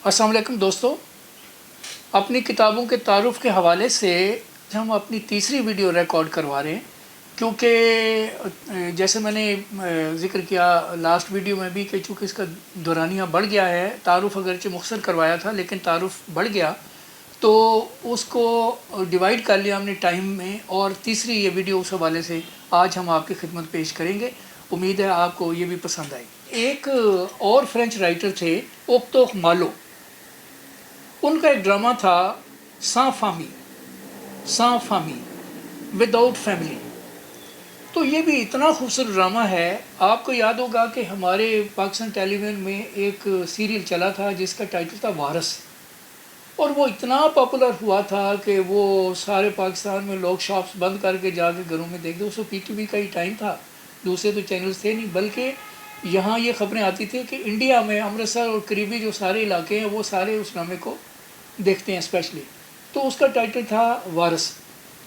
السلام علیکم دوستو، اپنی کتابوں کے تعارف کے حوالے سے ہم اپنی تیسری ویڈیو ریکارڈ کروا رہے ہیں، کیونکہ جیسے میں نے ذکر کیا لاسٹ ویڈیو میں بھی کہ چونکہ اس کا دورانیہ بڑھ گیا ہے، تعارف اگرچہ مختصر کروایا تھا لیکن تعارف بڑھ گیا تو اس کو ڈیوائیڈ کر لیا ہم نے ٹائم میں، اور تیسری یہ ویڈیو اس حوالے سے آج ہم آپ کی خدمت پیش کریں گے۔ امید ہے آپ کو یہ بھی پسند آئے۔ ایک اور فرینچ رائٹر تھے اوکتو مالو، ان کا ایک ڈرامہ تھا سان فامی وداؤٹ فیملی۔ تو یہ بھی اتنا خوبصورت ڈرامہ ہے۔ آپ کو یاد ہوگا کہ ہمارے پاکستان ٹیلی ویژن میں ایک سیریل چلا تھا جس کا ٹائٹل تھا وارث، اور وہ اتنا پاپولر ہوا تھا کہ وہ سارے پاکستان میں لوگ شاپس بند کر کے جا کے گھروں میں دیکھتے۔ اس کو پی ٹی وی کا ہی ٹائم تھا، دوسرے تو چینلز تھے نہیں، بلکہ یہاں یہ خبریں آتی تھی کہ انڈیا میں امرتسر اور قریبی جو سارے علاقے ہیں وہ سارے اس ڈرامے کو دیکھتے ہیں اسپیشلی۔ تو اس کا ٹائٹل تھا وارث،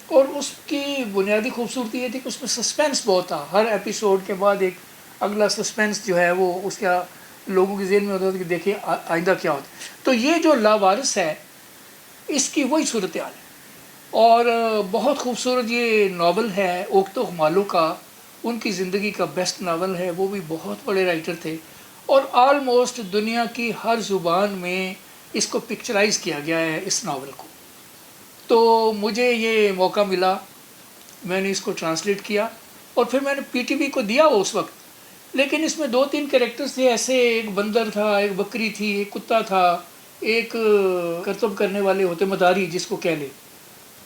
اور اس کی بنیادی خوبصورتی یہ تھی کہ اس میں سسپینس بہت تھا، ہر ایپیسوڈ کے بعد ایک اگلا سسپینس جو ہے وہ اس کا لوگوں کے ذہن میں ہوتا تھا کہ دیکھیں آئندہ کیا ہوتا۔ تو یہ جو لاوارث ہے اس کی وہی صورتحال ہے، اور بہت خوبصورت یہ ناول ہے اوکتو مالو کا، ان کی زندگی کا بیسٹ ناول ہے۔ وہ بھی بہت بڑے رائٹر تھے، اور آلموسٹ دنیا کی ہر زبان میں اس کو پکچرائز کیا گیا ہے اس ناول کو۔ تو مجھے یہ موقع ملا، میں نے اس کو ٹرانسلیٹ کیا اور پھر میں نے پی ٹی وی کو دیا وہ اس وقت، لیکن اس میں 2-3 کریکٹرز تھے ایسے، ایک بندر تھا، ایک بکری تھی، ایک کتا تھا، ایک کرتب کرنے والے ہوتے مداری جس کو کہہ لے۔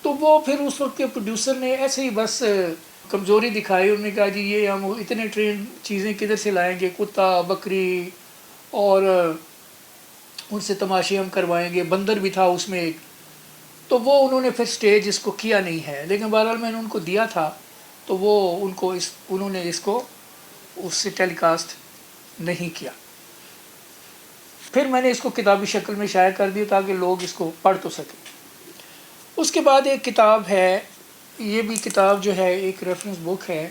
تو وہ پھر اس وقت کے پروڈیوسر نے ایسے ہی بس کمزوری دکھائی، انہوں نے کہا جی یہ ہم اتنے ٹرین چیزیں کدھر سے لائیں گے، کتا، بکری، اور ان سے تماشے ہم کروائیں گے، بندر بھی تھا اس میں ایک۔ تو وہ انہوں نے پھر سٹیج اس کو کیا نہیں ہے، لیکن بہرحال میں نے ان کو دیا تھا تو وہ انہوں نے اس کو اس سے ٹیلی کاسٹ نہیں کیا۔ پھر میں نے اس کو کتابی شکل میں شائع کر دیا تاکہ لوگ اس کو پڑھ تو سکیں۔ اس کے بعد ایک کتاب ہے، یہ بھی کتاب جو ہے ایک ریفرنس بک ہے۔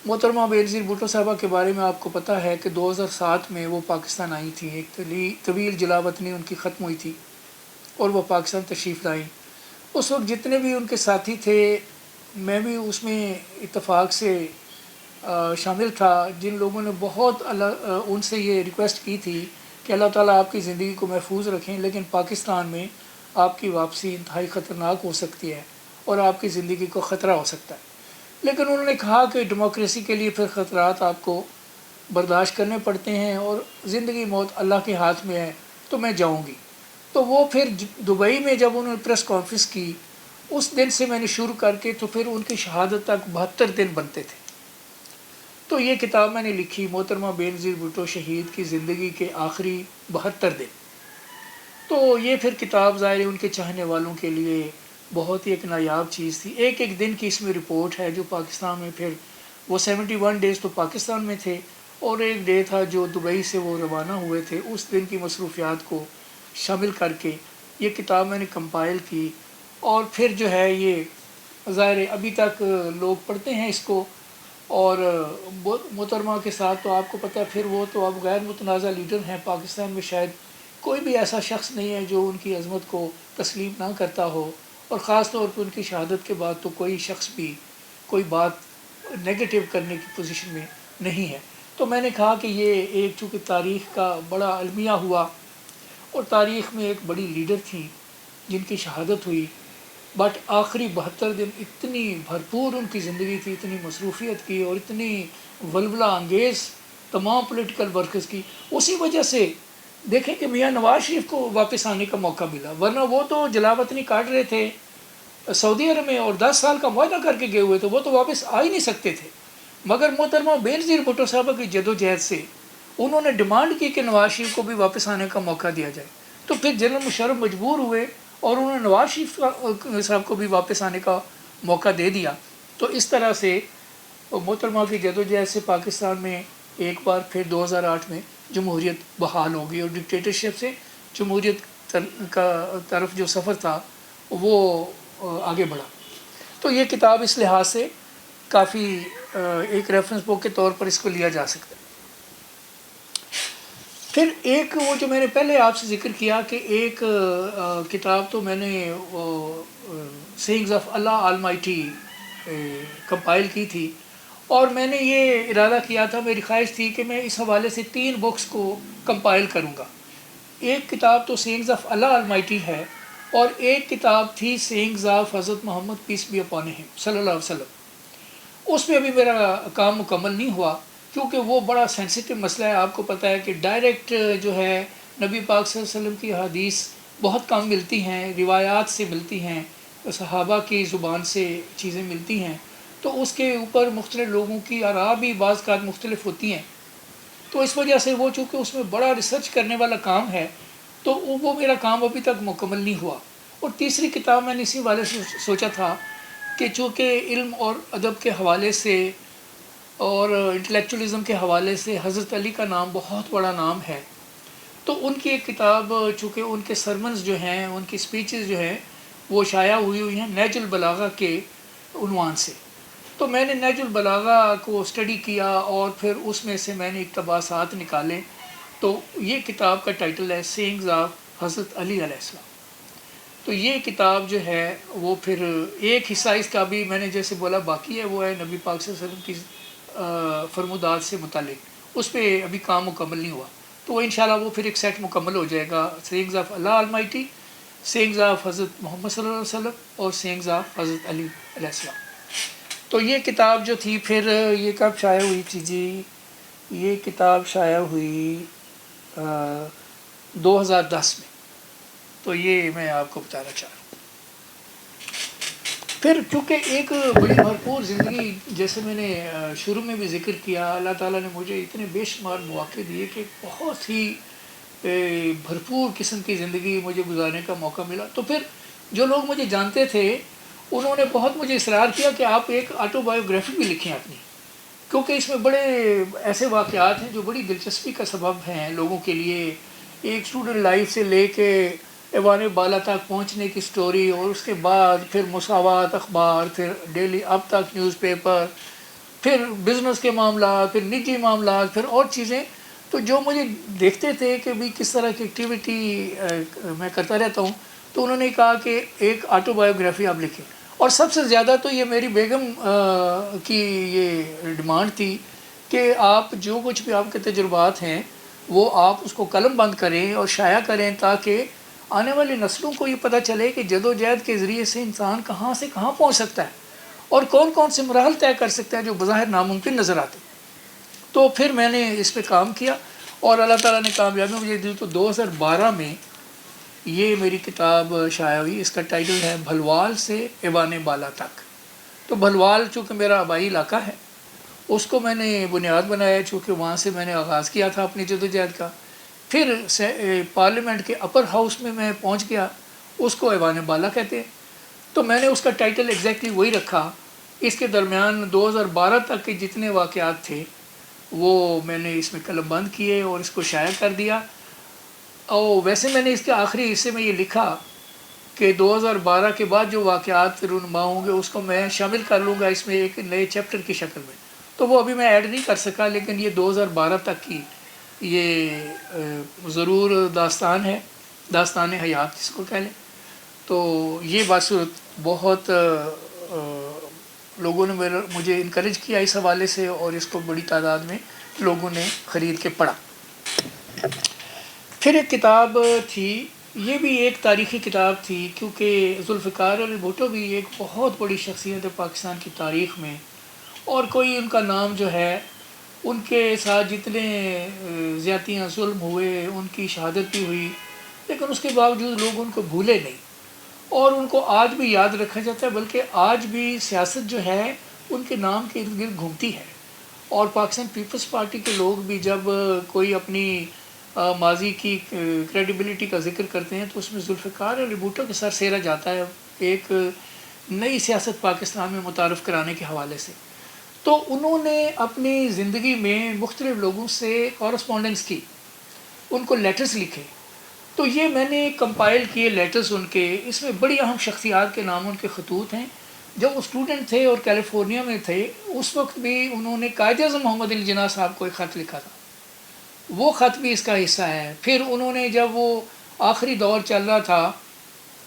محترمہ بینظیر بھٹو صاحبہ کے بارے میں آپ کو پتہ ہے کہ 2007 میں وہ پاکستان آئی تھی، ایک طویل جلا وطنی ان کی ختم ہوئی تھی اور وہ پاکستان تشریف لائیں۔ اس وقت جتنے بھی ان کے ساتھی تھے، میں بھی اس میں اتفاق سے شامل تھا، جن لوگوں نے بہت ان سے یہ ریکویسٹ کی تھی کہ اللہ تعالیٰ آپ کی زندگی کو محفوظ رکھیں، لیکن پاکستان میں آپ کی واپسی انتہائی خطرناک ہو سکتی ہے اور آپ کی زندگی کو خطرہ ہو سکتا ہے۔ لیکن انہوں نے کہا کہ ڈیموکریسی کے لیے پھر خطرات آپ کو برداشت کرنے پڑتے ہیں، اور زندگی موت اللہ کے ہاتھ میں ہے، تو میں جاؤں گی۔ تو وہ پھر دبئی میں جب انہوں نے پریس کانفرنس کی، اس دن سے میں نے شروع کر کے تو پھر ان کی شہادت تک 72 دن بنتے تھے۔ تو یہ کتاب میں نے لکھی، محترمہ بینظیر بھٹو شہید کی زندگی کے آخری 72 دن۔ تو یہ پھر کتاب ظاہر ہے ان کے چاہنے والوں کے لیے بہت ہی ایک نایاب چیز تھی۔ ایک ایک دن کی اس میں رپورٹ ہے جو پاکستان میں، پھر وہ 71 ڈیز تو پاکستان میں تھے، اور ایک ڈے تھا جو دبئی سے وہ روانہ ہوئے تھے، اس دن کی مصروفیات کو شامل کر کے یہ کتاب میں نے کمپائل کی۔ اور پھر جو ہے یہ ظاہر ہے ابھی تک لوگ پڑھتے ہیں اس کو، اور محترمہ کے ساتھ تو آپ کو پتہ ہے پھر وہ تو اب غیر متنازع لیڈر ہیں پاکستان میں، شاید کوئی بھی ایسا شخص نہیں ہے جو ان کی عظمت کو تسلیم نہ کرتا ہو، اور خاص طور پر ان کی شہادت کے بعد تو کوئی شخص بھی کوئی بات نیگیٹو کرنے کی پوزیشن میں نہیں ہے۔ تو میں نے کہا کہ یہ ایک چونکہ تاریخ کا بڑا المیہ ہوا، اور تاریخ میں ایک بڑی لیڈر تھی جن کی شہادت ہوئی، بٹ آخری 72 دن اتنی بھرپور ان کی زندگی تھی، اتنی مصروفیت کی اور اتنی ولولہ انگیز تمام پولیٹیکل ورکرز کی۔ اسی وجہ سے دیکھیں کہ میاں نواز شریف کو واپس آنے کا موقع ملا، ورنہ وہ تو جلا وطنی کاٹ رہے تھے سعودی عرب میں اور 10 سال کا معاہدہ کر کے گئے ہوئے تھے، وہ تو واپس آ ہی نہیں سکتے تھے۔ مگر محترمہ بینظیر بھٹو صاحبہ کی جدوجہد سے انہوں نے ڈیمانڈ کی کہ نواز شریف کو بھی واپس آنے کا موقع دیا جائے، تو پھر جنرل مشرف مجبور ہوئے اور انہوں نے نواز شریف صاحب کو بھی واپس آنے کا موقع دے دیا۔ تو اس طرح سے محترمہ کی جدوجہد سے پاکستان میں ایک بار پھر 2008 میں جمہوریت بحال ہو گئی، اور ڈکٹیٹرشپ سے جمہوریت کا طرف جو سفر تھا وہ آگے بڑھا۔ تو یہ کتاب اس لحاظ سے کافی ایک ریفرنس بک کے طور پر اس کو لیا جا سکتا ہے۔ پھر ایک وہ جو میں نے پہلے آپ سے ذکر کیا کہ ایک کتاب تو میں نے sayings of Allah Almighty compile کی تھی، اور میں نے یہ ارادہ کیا تھا، میری خواہش تھی کہ میں اس حوالے سے 3 بکس کو کمپائل کروں گا۔ ایک کتاب تو سینگز آف اللہ آلمائٹی ہے، اور ایک کتاب تھی سینگز آف حضرت محمد پیس بی اپان ہم صلی اللہ علیہ وسلم۔ اس میں ابھی میرا کام مکمل نہیں ہوا، کیونکہ وہ بڑا سینسیٹیو مسئلہ ہے۔ آپ کو پتہ ہے کہ ڈائریکٹ جو ہے نبی پاک صلی اللہ علیہ وسلم کی حدیث بہت کم ملتی ہیں، روایات سے ملتی ہیں، صحابہ کی زبان سے چیزیں ملتی ہیں، تو اس کے اوپر مختلف لوگوں کی آراء بھی بعض اوقات مختلف ہوتی ہیں۔ تو اس وجہ سے وہ چونکہ اس میں بڑا ریسرچ کرنے والا کام ہے، تو وہ میرا کام ابھی تک مکمل نہیں ہوا۔ اور تیسری کتاب میں نے اسی والے سے سوچا تھا کہ چونکہ علم اور ادب کے حوالے سے اور انٹلیکچولی کے حوالے سے حضرت علی کا نام بہت بڑا نام ہے، تو ان کی ایک کتاب، چونکہ ان کے سرمنز جو ہیں، ان کی سپیچز جو ہیں، وہ شائع ہوئی ہیں نہج البلاغہ کے عنوان سے۔ تو میں نے نہج البلاغہ کو اسٹڈی کیا، اور پھر اس میں سے میں نے اقتباسات نکالے۔ تو یہ کتاب کا ٹائٹل ہے سینگز آف حضرت علی علیہ السلام۔ تو یہ کتاب جو ہے وہ پھر ایک حصہ اس کا بھی میں نے جیسے بولا باقی ہے، وہ ہے نبی پاک صلی اللہ علیہ وسلم کی فرمودات سے متعلق، اس پہ ابھی کام مکمل نہیں ہوا۔ تو وہ انشاءاللہ وہ پھر ایک سیٹ مکمل ہو جائے گا، sayings of Allah Almighty, sayings of حضرت محمد صلی اللہ علیہ وسلم، اور سینگز آف حضرت علی علیہ السلام۔ تو یہ کتاب جو تھی پھر یہ کب شائع ہوئی تھی جی؟ یہ کتاب شائع ہوئی 2010 میں۔ تو یہ میں آپ کو بتانا چاہ رہا ہوں۔ پھر چونکہ ایک بڑی بھرپور زندگی، جیسے میں نے شروع میں بھی ذکر کیا، اللہ تعالیٰ نے مجھے اتنے بے شمار مواقع دیے کہ بہت ہی بھرپور قسم کی زندگی مجھے گزارنے کا موقع ملا۔ تو پھر جو لوگ مجھے جانتے تھے انہوں نے بہت مجھے اصرار کیا کہ آپ ایک آٹو بایوگرافی بھی لکھیں اپنی، کیونکہ اس میں بڑے ایسے واقعات ہیں جو بڑی دلچسپی کا سبب ہیں لوگوں کے لیے، ایک اسٹوڈنٹ لائف سے لے کے ایوان بالا تک پہنچنے کی سٹوری، اور اس کے بعد پھر مساوات اخبار، پھر ڈیلی اب تک نیوز پیپر، پھر بزنس کے معاملات، پھر نجی معاملات، پھر اور چیزیں۔ تو جو مجھے دیکھتے تھے کہ بھی کس طرح کی ایکٹیویٹی میں کرتا رہتا ہوں، تو انہوں نے کہا کہ ایک آٹو بایوگرافی آپ لکھیں۔ اور سب سے زیادہ تو یہ میری بیگم کی یہ ڈیمانڈ تھی کہ آپ جو کچھ بھی آپ کے تجربات ہیں وہ آپ اس کو قلم بند کریں اور شائع کریں، تاکہ آنے والی نسلوں کو یہ پتہ چلے کہ جد و جہد کے ذریعے سے انسان کہاں سے کہاں پہنچ سکتا ہے، اور کون کون سے مراحل طے کر سکتا ہے جو بظاہر ناممکن نظر آتے۔ تو پھر میں نے اس پہ کام کیا، اور اللہ تعالیٰ نے کامیابی مجھے دی۔ تو 2012 میں یہ میری کتاب شائع ہوئی، اس کا ٹائٹل ہے بھلوال سے ایوان بالا تک۔ تو بھلوال چونکہ میرا آبائی علاقہ ہے، اس کو میں نے بنیاد بنایا، چونکہ وہاں سے میں نے آغاز کیا تھا اپنی جدوجہد کا۔ پھر پارلیمنٹ کے اپر ہاؤس میں پہنچ گیا، اس کو ایوان بالا کہتے ہیں۔ تو میں نے اس کا ٹائٹل ایگزیکٹلی وہی رکھا۔ اس کے درمیان 2012 تک کے جتنے واقعات تھے وہ میں نے اس میں قلم بند کیے اور اس کو شائع کر دیا۔ اور ویسے میں نے اس کے آخری حصے میں یہ لکھا کہ 2012 کے بعد جو واقعات رونما ہوں گے اس کو میں شامل کر لوں گا اس میں ایک نئے چیپٹر کی شکل میں۔ تو وہ ابھی میں ایڈ نہیں کر سکا، لیکن یہ 2012 تک کی یہ ضرور داستان ہے، داستان حیات جس کو کہہ لیں۔ تو یہ بصورت بہت لوگوں نے مجھے انکریج کیا اس حوالے سے، اور اس کو بڑی تعداد میں لوگوں نے خرید کے پڑھا۔ پھر ایک کتاب تھی، یہ بھی ایک تاریخی کتاب تھی، کیونکہ ذوالفقار علی بھٹو بھی ایک بہت بڑی شخصیت ہے پاکستان کی تاریخ میں، اور کوئی ان کا نام جو ہے، ان کے ساتھ جتنے زیادتیاں ظلم ہوئے، ان کی شہادت بھی ہوئی، لیکن اس کے باوجود لوگ ان کو بھولے نہیں، اور ان کو آج بھی یاد رکھا جاتا ہے، بلکہ آج بھی سیاست جو ہے ان کے نام کے ارد گرد گھومتی ہے۔ اور پاکستان پیپلز پارٹی کے لوگ بھی جب کوئی اپنی ماضی کی کریڈیبلٹی کا ذکر کرتے ہیں تو اس میں ذوالفقار علی بھٹو کے سر سیرا جاتا ہے، ایک نئی سیاست پاکستان میں متعارف کرانے کے حوالے سے۔ تو انہوں نے اپنی زندگی میں مختلف لوگوں سے کورسپونڈنس کی، ان کو لیٹرز لکھے۔ تو یہ میں نے کمپائل کیے لیٹرز ان کے، اس میں بڑی اہم شخصیات کے نام ان کے خطوط ہیں۔ جب وہ اسٹوڈنٹ تھے اور کیلیفورنیا میں تھے، اس وقت بھی انہوں نے قائد اعظم محمد علی جناح صاحب کو ایک خط لکھا تھا۔ وہ خط بھی اس کا حصہ ہے۔ پھر انہوں نے جب وہ آخری دور چل رہا تھا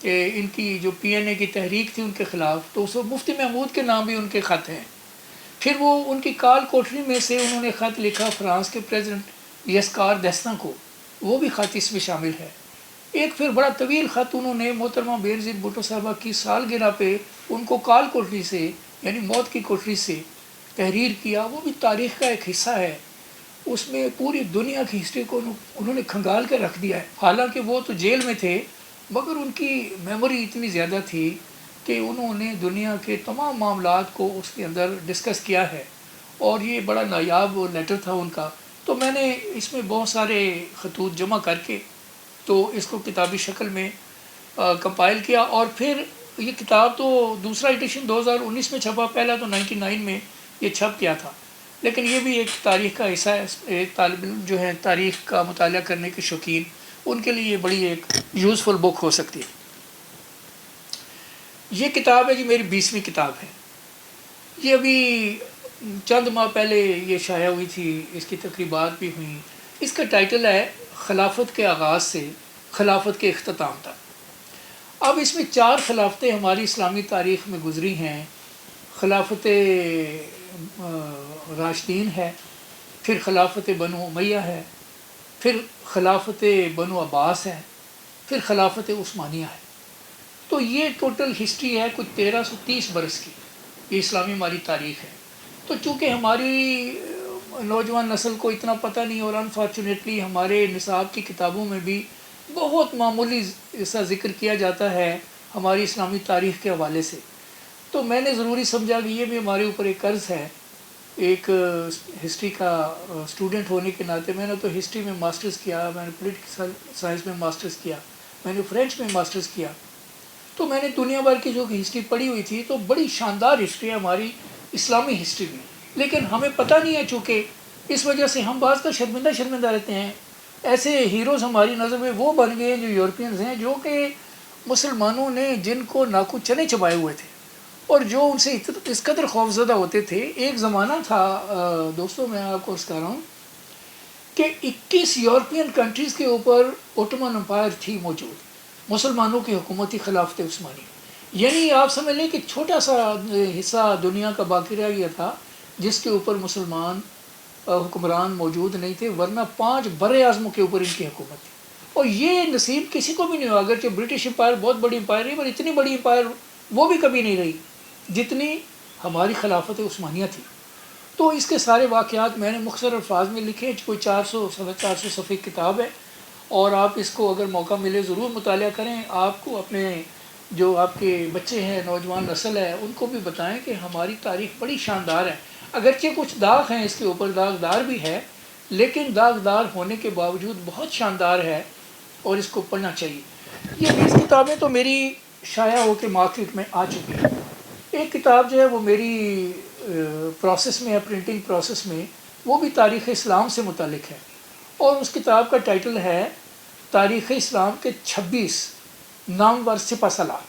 کہ ان کی جو پی این اے کی تحریک تھی ان کے خلاف، تو اس وقت مفتی محمود کے نام بھی ان کے خط ہیں۔ پھر وہ ان کی کال کوٹری میں سے انہوں نے خط لکھا فرانس کے پریزیڈنٹ یسکار دستان کو، وہ بھی خط اس میں شامل ہے۔ ایک پھر بڑا طویل خط انہوں نے محترمہ بینظیر بھٹو صاحبہ کی سالگرہ پہ ان کو کال کوٹری سے، یعنی موت کی کوٹری سے تحریر کیا، وہ بھی تاریخ کا ایک حصہ ہے۔ اس میں پوری دنیا کی ہسٹری کو انہوں نے کھنگال کے رکھ دیا ہے۔ حالانکہ وہ تو جیل میں تھے، مگر ان کی میموری اتنی زیادہ تھی کہ انہوں نے دنیا کے تمام معاملات کو اس کے اندر ڈسکس کیا ہے، اور یہ بڑا نایاب لیٹر تھا ان کا۔ تو میں نے اس میں بہت سارے خطوط جمع کر کے تو اس کو کتابی شکل میں کمپائل کیا، اور پھر یہ کتاب تو دوسرا ایڈیشن 2019 میں چھپا، پہلا تو 99 میں یہ چھپ گیا تھا۔ لیکن یہ بھی ایک تاریخ کا حصہ ہے، ایک طالب علم جو ہے تاریخ کا مطالعہ کرنے کے شوقین، ان کے لیے یہ بڑی ایک یوزفل بک ہو سکتی ہے۔ یہ کتاب ہے جی میری 20ویں کتاب ہے۔ یہ ابھی چند ماہ پہلے یہ شائع ہوئی تھی، اس کی تقریبات بھی ہوئیں۔ اس کا ٹائٹل ہے خلافت کے آغاز سے خلافت کے اختتام تک۔ اب اس میں 4 خلافتیں ہماری اسلامی تاریخ میں گزری ہیں۔ خلافت راشدین ہے، پھر خلافت بنو امیہ ہے، پھر خلافت بنو عباس ہے، پھر خلافت عثمانیہ ہے۔ تو یہ ٹوٹل ہسٹری ہے کچھ 1330 برس کی، یہ اسلامی ہماری تاریخ ہے۔ تو چونکہ ہماری نوجوان نسل کو اتنا پتہ نہیں، اور انفارچونیٹلی ہمارے نصاب کی کتابوں میں بھی بہت معمولی ایسا ذکر کیا جاتا ہے ہماری اسلامی تاریخ کے حوالے سے، تو میں نے ضروری سمجھا کہ یہ بھی ہمارے اوپر ایک قرض ہے۔ ایک ہسٹری کا اسٹوڈنٹ ہونے کے ناطے، میں نے تو ہسٹری میں ماسٹرز کیا، میں نے پولیٹیکل سائنس میں ماسٹرز کیا، میں نے فرینچ میں ماسٹرز کیا، تو میں نے دنیا بھر کی جو ہسٹری پڑھی ہوئی تھی، تو بڑی شاندار ہسٹری ہے ہماری اسلامی ہسٹری میں، لیکن ہمیں پتہ نہیں ہے، چونکہ اس وجہ سے ہم بعض کا شرمندہ رہتے ہیں۔ ایسے ہیروز ہماری نظر میں وہ بن گئے ہیں جو یورپینز ہیں، جو کہ مسلمانوں نے جن کو ناکو چنے چبائے ہوئے تھے، اور جو ان سے اس قدر خوفزدہ ہوتے تھے۔ ایک زمانہ تھا دوستوں، میں آپ کو عرض کر رہا ہوں کہ 21 یورپین کنٹریز کے اوپر اوٹومن امپائر تھی موجود، مسلمانوں کی حکومتی خلافت عثمانی، یعنی آپ سمجھ لیں کہ چھوٹا سا حصہ دنیا کا باقی رہ گیا تھا جس کے اوپر مسلمان حکمران موجود نہیں تھے، ورنہ 5 بر اعظموں کے اوپر ان کی حکومت تھی۔ اور یہ نصیب کسی کو بھی نہیں ہوا، اگرچہ برٹش امپائر بہت بڑی امپائر رہی، پر اتنی بڑی امپائر وہ بھی کبھی نہیں رہی جتنی ہماری خلافت عثمانیہ تھی۔ تو اس کے سارے واقعات میں نے مختصر الفاظ میں لکھے، کوئی 400 صفحے کتاب ہے، اور آپ اس کو اگر موقع ملے ضرور مطالعہ کریں۔ آپ کو اپنے جو آپ کے بچے ہیں، نوجوان نسل ہے، ان کو بھی بتائیں کہ ہماری تاریخ بڑی شاندار ہے، اگرچہ کچھ داغ ہیں اس کے اوپر، داغدار بھی ہے، لیکن داغدار ہونے کے باوجود بہت شاندار ہے، اور اس کو پڑھنا چاہیے۔ یہ 20 کتابیں تو میری شائع ہو کے مارکیٹ میں آ چکی ہیں۔ ایک کتاب جو ہے وہ میری پروسیس میں ہے، پرنٹنگ پروسیس میں، وہ بھی تاریخ اسلام سے متعلق ہے، اور اس کتاب کا ٹائٹل ہے تاریخ اسلام کے 26 نامور سپہ سالار۔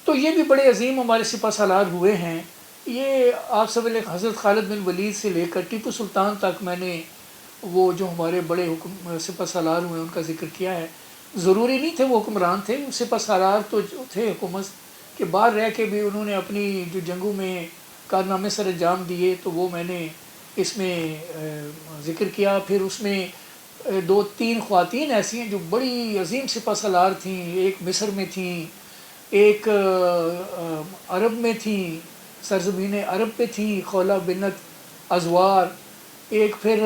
تو یہ بھی بڑے عظیم ہمارے سپہ سالار ہوئے ہیں۔ یہ آپ سب حضرت خالد بن ولید سے لے کر ٹیپو سلطان تک میں نے وہ جو ہمارے بڑے سپہ سالار ہوئے ان کا ذکر کیا ہے۔ ضروری نہیں تھے وہ حکمران تھے، سپہ سالار تو تھے حکومت کے باہر رہ کے بھی انہوں نے اپنی جو جنگوں میں کارنامے سر انجام دیے، تو وہ میں نے اس میں ذکر کیا۔ پھر اس میں 2-3 خواتین ایسی ہیں جو بڑی عظیم سپہ سالار تھیں، ایک مصر میں تھیں، ایک عرب میں تھیں، سرزمین عرب پہ تھیں، خولہ بنت ازوار، ایک پھر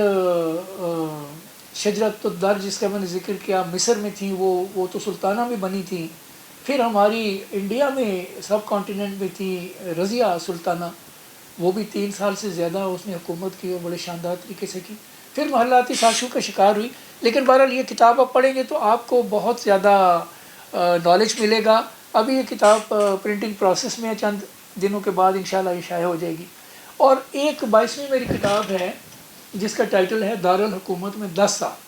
شجرت الدر جس کا میں نے ذکر کیا مصر میں تھیں، وہ تو سلطانہ بھی بنی تھیں۔ پھر ہماری انڈیا میں سب کانٹیننٹ میں تھی رضیہ سلطانہ، وہ بھی 3 سال سے زیادہ اس نے حکومت کی اور بڑے شاندار طریقے سے کی۔ پھر محلاتی سازشوں کا شکار ہوئی، لیکن بہرحال یہ کتاب آپ پڑھیں گے تو آپ کو بہت زیادہ نالج ملے گا۔ ابھی یہ کتاب پرنٹنگ پروسیس میں ہے، چند دنوں کے بعد انشاءاللہ یہ شائع ہو جائے گی۔ اور ایک 22ویں میری کتاب ہے جس کا ٹائٹل ہے دارالحکومت میں 10 سال۔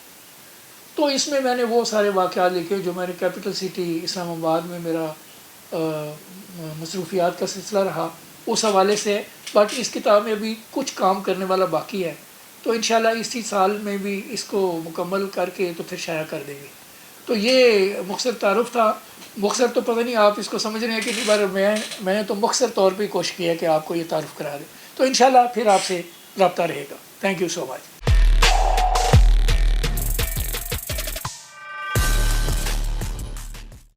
تو اس میں میں نے وہ سارے واقعات لکھے جو میں نے کیپٹل سٹی اسلام آباد میں میرا مصروفیات کا سلسلہ رہا، اس حوالے سے۔ باقی اس کتاب میں ابھی کچھ کام کرنے والا باقی ہے، تو انشاءاللہ اسی سال میں بھی اس کو مکمل کر کے تو پھر شائع کر دیں گے. تو یہ مختصر تعارف تھا. مختصر تو پتہ نہیں آپ اس کو سمجھ رہے ہیں کہ نہیں، بار میں نے تو مختصر طور پہ کوشش کی ہے کہ آپ کو یہ تعارف کرا دیں. تو انشاءاللہ پھر آپ سے رابطہ رہے گا. Thank you so much.